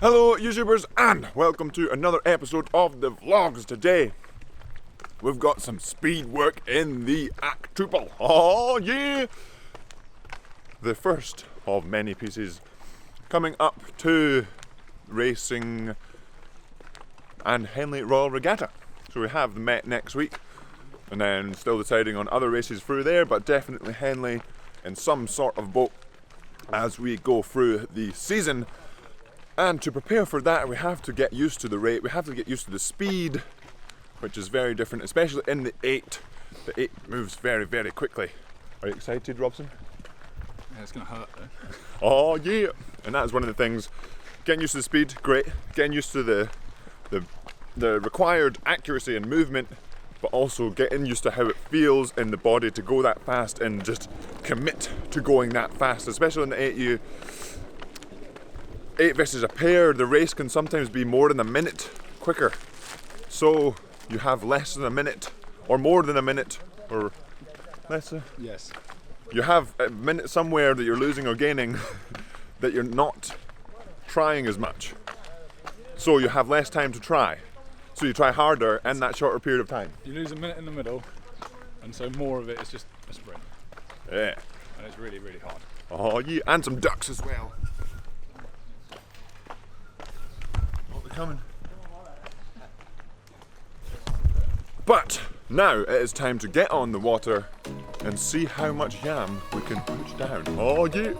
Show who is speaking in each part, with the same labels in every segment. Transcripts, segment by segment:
Speaker 1: Hello YouTubers and welcome to another episode of the vlogs. Today we've got some speed work in the octuple. Oh yeah! The first of many pieces coming up to racing and Henley Royal Regatta. So we have the Met next week and then still deciding on other races through there, but definitely Henley in some sort of boat as we go through the season. And to prepare for that, we have to get used to the rate, we have to get used to the speed, which is very different, especially in the 8. The 8 moves very, very quickly. Are you excited, Robson?
Speaker 2: Yeah, it's going to hurt though.
Speaker 1: Oh yeah! And that's one of the things, getting used to the speed, great. Getting used to the required accuracy and movement, but also getting used to how it feels in the body to go that fast and just commit to going that fast, especially in the 8. 8 versus a pair, the race can sometimes be more than a minute quicker. So you have less than a minute, or more than a minute, or less.
Speaker 2: Yes.
Speaker 1: You have a minute somewhere that you're losing or gaining that you're not trying as much. So you have less time to try. So you try harder in that shorter period of time.
Speaker 2: You lose a minute in the middle, and so more of it is just a sprint.
Speaker 1: Yeah.
Speaker 2: And it's really, really hard.
Speaker 1: Oh yeah, and some ducks as well. Coming. But now it is time to get on the water and see how much yam we can push down. Oh yeah!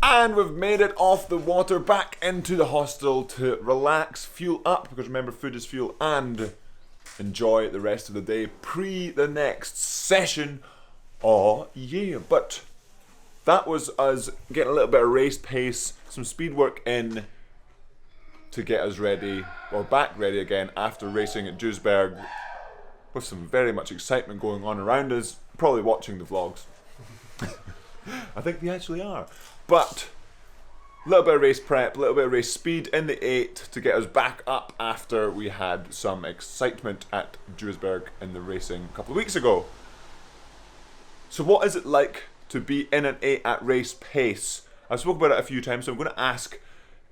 Speaker 1: And we've made it off the water back into the hostel to relax, fuel up, because remember food is fuel, and enjoy the rest of the day pre the next session. Oh yeah, but that was us getting a little bit of race pace, some speed work in to get us ready, or back ready again after racing at Duisburg with some very much excitement going on around us, probably watching the vlogs. I think they actually are. But a little bit of race prep, a little bit of race speed in the 8 to get us back up after we had some excitement at Duisburg in the racing a couple of weeks ago. So what is it like to be in an 8 at race pace? I've spoken about it a few times, so I'm going to ask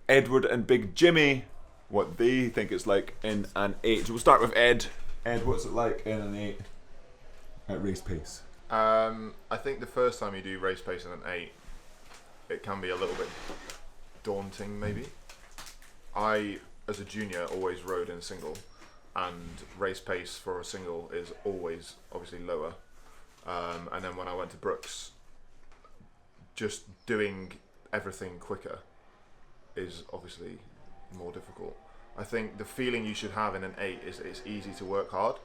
Speaker 1: Edward and Big Jimmy what they think it's like in an 8. So we'll start with Ed. Ed, what's it like in an 8 at race pace?
Speaker 3: I think the first time you do race pace in an 8, it can be a little bit daunting maybe. I, as a junior, always rode in a single, and race pace for a single is always obviously lower. And then when I went to Brooks, just doing everything quicker is obviously more difficult. I think the feeling you should have in an 8 is it's easy to work hard.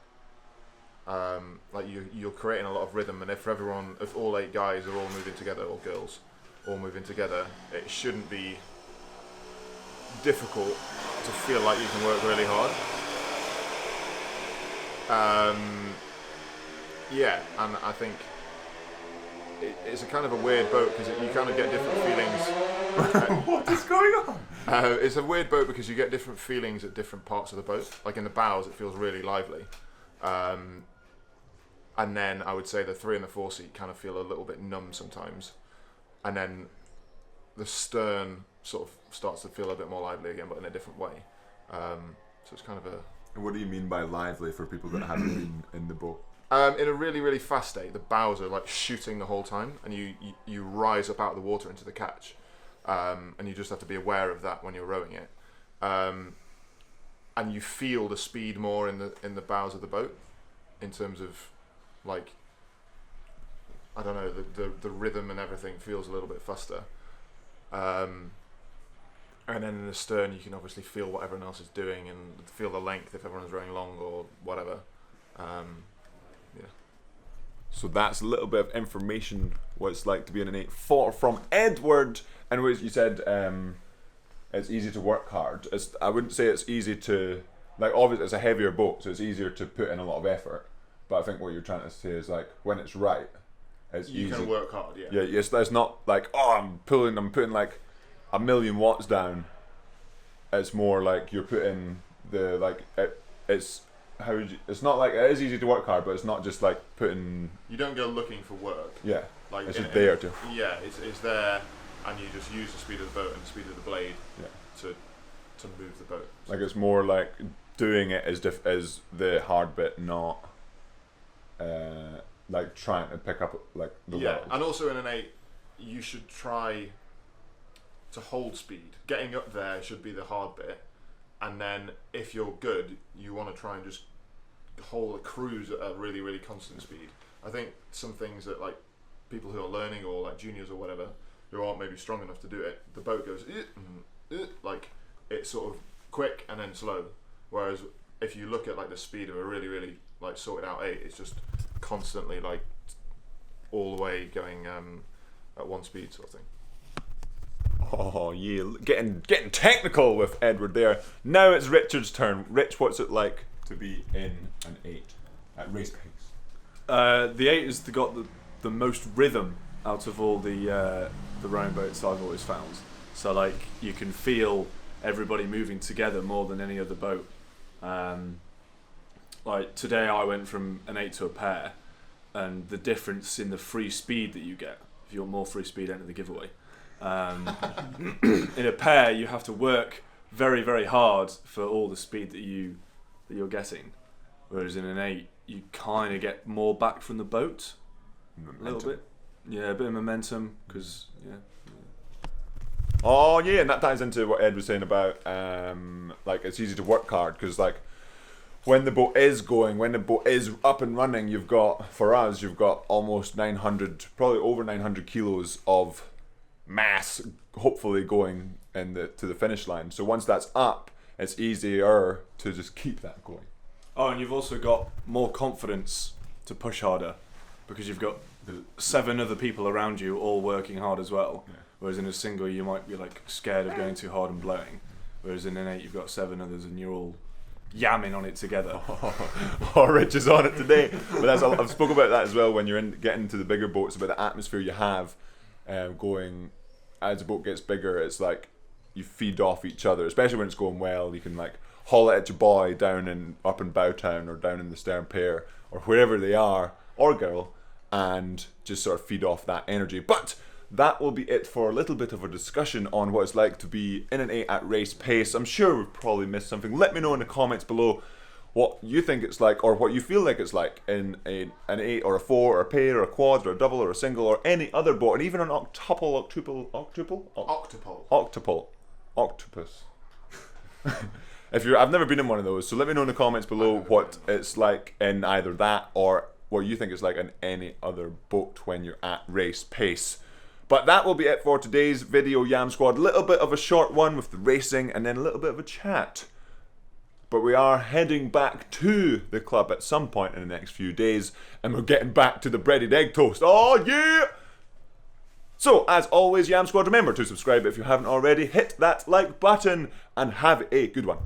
Speaker 3: Like you're creating a lot of rhythm, and if all 8 guys are all moving together, or girls all moving together, it shouldn't be difficult to feel like you can work really hard. Yeah, and I think it's a kind of a weird boat because you kind of get different feelings.
Speaker 1: What is going on?
Speaker 3: It's a weird boat because you get different feelings at different parts of the boat. Like in the bows, it feels really lively. And then I would say the 3 and the 4 seat kind of feel a little bit numb sometimes. And then the stern sort of starts to feel a bit more lively again, but in a different way. So it's kind of a...
Speaker 1: And what do you mean by lively for people that haven't been in the boat?
Speaker 3: In a really, really fast state, the bows are like shooting the whole time, and you rise up out of the water into the catch. And you just have to be aware of that when you're rowing it. And you feel the speed more in the bows of the boat, in terms of, like, I don't know, the rhythm and everything feels a little bit faster. And then in the stern, you can obviously feel what everyone else is doing and feel the length if everyone's rowing long or whatever. Yeah.
Speaker 1: So that's a little bit of information what it's like to be in an 8 from Edward. And what you said, it's easy to work hard. I wouldn't say it's easy to, like, obviously it's a heavier boat, so it's easier to put in a lot of effort. But I think what you're trying to say is, like, when it's right, it's
Speaker 3: you
Speaker 1: easy.
Speaker 3: can work hard, yeah.
Speaker 1: Yeah, yes. It's not like, oh, I'm putting like 1,000,000 watts down. It's more like you're putting the, like, it's how would you, it's not like, it is easy to work hard, but it's not just like putting.
Speaker 3: You don't go looking for work.
Speaker 1: Yeah.
Speaker 3: Like
Speaker 1: it's just there to.
Speaker 3: Yeah, it's there, and you just use the speed of the boat and the speed of the blade.
Speaker 1: Yeah.
Speaker 3: To move the boat.
Speaker 1: Like, it's more like doing it as the hard bit, not like trying to pick up like the world.
Speaker 3: And also in an 8, you should try to hold speed. Getting up there should be the hard bit, and then if you're good, you want to try and just hold a cruise at a really, really constant speed. I think some things that, like, people who are learning, or like juniors or whatever, who aren't maybe strong enough to do it, the boat goes like, it's sort of quick and then slow. Whereas if you look at, like, the speed of a really, really, like, sorted out 8, it's just constantly, like, all the way going at one speed sort of thing.
Speaker 1: Oh yeah, getting technical with Edward there. Now it's Richard's turn. Rich, what's it like to be in an 8 at race pace?
Speaker 2: The 8 has got the most rhythm out of all the rowing boats I've always found. So, like, you can feel everybody moving together more than any other boat. Like today, I went from an 8 to a pair, and the difference in the free speed that you get. If you want more free speed, enter the giveaway. In a pair, you have to work very, very hard for all the speed that you're getting, whereas in an 8, you kind of get more back from the boat,
Speaker 1: Momentum.
Speaker 2: a little bit. Yeah, a bit of momentum, because
Speaker 1: Oh yeah, and that ties into what Ed was saying about like, it's easy to work hard because, like, when the boat is going, when the boat is up and running, you've got almost 900, probably over 900 kilos of mass, hopefully going to the finish line. So once that's up, it's easier to just keep that going.
Speaker 2: Oh, and you've also got more confidence to push harder because you've got 7 other people around you all working hard as well.
Speaker 1: Yeah.
Speaker 2: Whereas in a single, you might be, like, scared of going too hard and blowing. Whereas in an 8, you've got 7 others and you're all yamming on it together.
Speaker 1: Oh, Rich is on it today. But I've spoken about that as well when you're getting into the bigger boats, about the atmosphere you have going. As the boat gets bigger, it's like you feed off each other, especially when it's going well. You can, like, haul it at your boy down up in Buchan or down in the stern pair or wherever they are, or girl, and just sort of feed off that energy. But that will be it for a little bit of a discussion on what it's like to be in an 8 at race pace. I'm sure we've probably missed something. Let me know in the comments below what you think it's like, or what you feel like it's like in an 8 or a 4 or a pair or a quad or a double or a single or any other boat, and even an octupus. I've never been in one of those, so let me know in the comments below what it's like in either that or what you think it's like in any other boat when you're at race pace. But that will be it for today's video, Yam Squad. A little bit of a short one with the racing and then a little bit of a chat. But we are heading back to the club at some point in the next few days, and we're getting back to the breaded egg toast. Oh yeah! So, as always, Yam Squad, remember to subscribe if you haven't already, hit that like button, and have a good one.